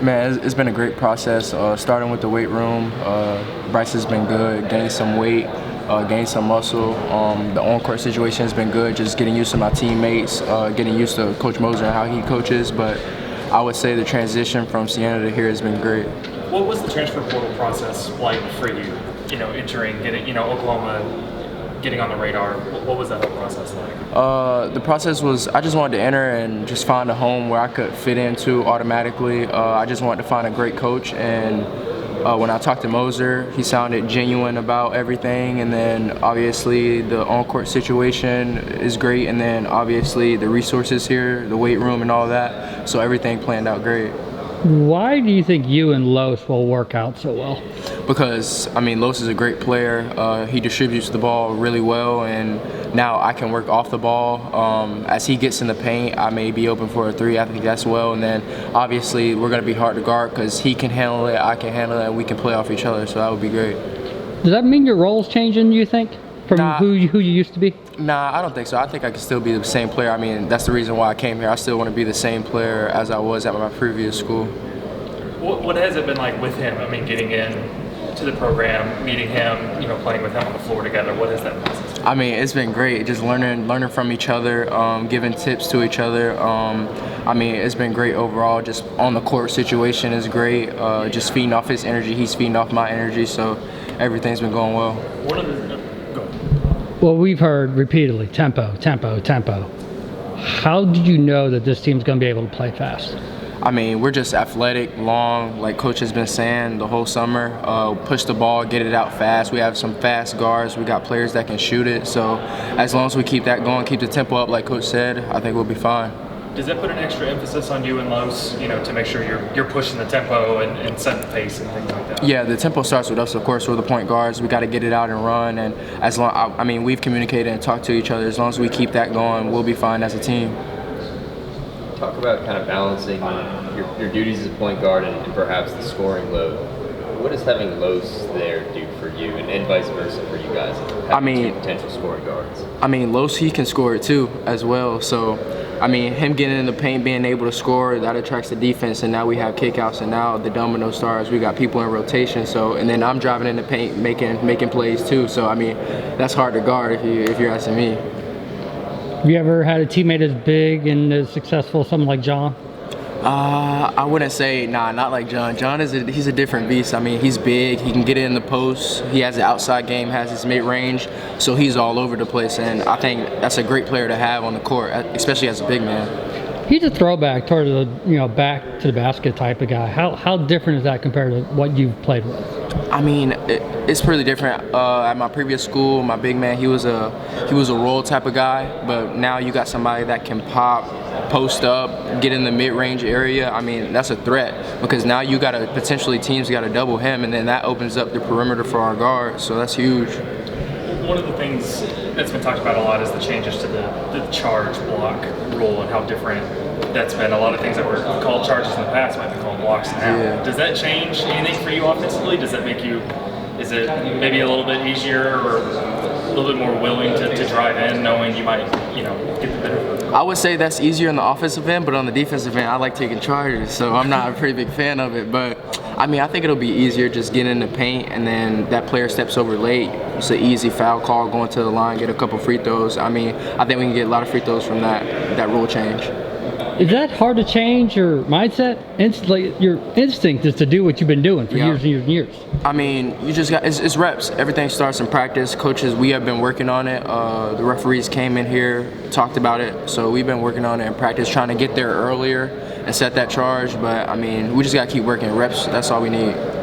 Man, it's been a great process. Starting with the weight room, Bryce has been good, gained some weight, gained some muscle. The on-court situation has been good, just getting used to my teammates, getting used to Coach Moser and how he coaches. But I would say the transition from Siena to here has been great. What was the transfer portal process like for you? Entering, getting, Oklahoma, getting on the radar. What was that whole process like? The process was I just wanted to enter and just find a home where I could fit into automatically. I just wanted to find a great coach, and when I talked to Moser, he sounded genuine about everything, and then obviously the on-court situation is great, and then obviously the resources here, the weight room and all that, so everything planned out great. Why do you think you and Los will work out so well? Because, Los is a great player. He distributes the ball really well, and now I can work off the ball. As he gets in the paint, I may be open for a three. I think that's well. And then, obviously, we're going to be hard to guard because he can handle it, I can handle it, and we can play off each other, so that would be great. Does that mean your role's changing, you think, from who you used to be? Nah, I don't think so. I think I can still be the same player. That's the reason why I came here. I still want to be the same player as I was at my previous school. What has it been like with him? Getting in to the program, meeting him, playing with him on the floor together. What is that process? It's been great. Just learning from each other, giving tips to each other. It's been great overall. Just on the court situation is great. Just feeding off his energy. He's feeding off my energy. So everything's been going well. Well, we've heard repeatedly, tempo, tempo, tempo. How did you know that this team's going to be able to play fast? We're just athletic, long, like Coach has been saying the whole summer. Push the ball, get it out fast. We have some fast guards. We got players that can shoot it. So as long as we keep that going, keep the tempo up like Coach said, I think we'll be fine. Does that put an extra emphasis on you and Los, to make sure you're pushing the tempo and setting the pace and things like that? Yeah, the tempo starts with us, of course. We're the point guards. We got to get it out and run. And as long, we've communicated and talked to each other. As long as we keep that going, we'll be fine as a team. Talk about kind of balancing your duties as a point guard and perhaps the scoring load. What does having Los there do for you, and vice versa for you guys? Two potential scoring guards. Los, he can score it too as well. So, him getting in the paint, being able to score, that attracts the defense. And now we have kickouts, and now the domino stars. We got people in rotation. So, and then I'm driving in the paint, making plays too. So, that's hard to guard if you're asking me. Have you ever had a teammate as big and as successful as someone like John? I wouldn't say, not like John. John he's a different beast. He's big. He can get it in the post. He has the outside game, has his mid-range, so he's all over the place. And I think that's a great player to have on the court, especially as a big man. He's a throwback toward the back to the basket type of guy. How different is that compared to what you've played with? It's pretty different. At my previous school, my big man, he was a roll type of guy, but now you got somebody that can pop, post up, get in the mid-range area. That's a threat because now you got to teams got to double him, and then that opens up the perimeter for our guards. So that's huge. One of the things that's been talked about a lot is the changes to the charge block rule and how different that's been. A lot of things that were called charges in the past might be called blocks now. Yeah. Does that change anything for you offensively? Does that make you, is it maybe a little bit easier or a little bit more willing to drive in knowing you might, get the better? I would say that's easier on the offensive end, but on the defensive end, I like taking charges, so I'm not a pretty big fan of it. But I think it'll be easier just getting in the paint, and then that player steps over late. It's an easy foul call, going to the line, get a couple free throws. I think we can get a lot of free throws from that rule change. Is that hard to change your mindset? Your instinct is to do what you've been doing for years and years and years. You just got it's reps. Everything starts in practice. Coaches, we have been working on it. The referees came in here, talked about it. So we've been working on it in practice, trying to get there earlier and set that charge. But we just got to keep working reps. That's all we need.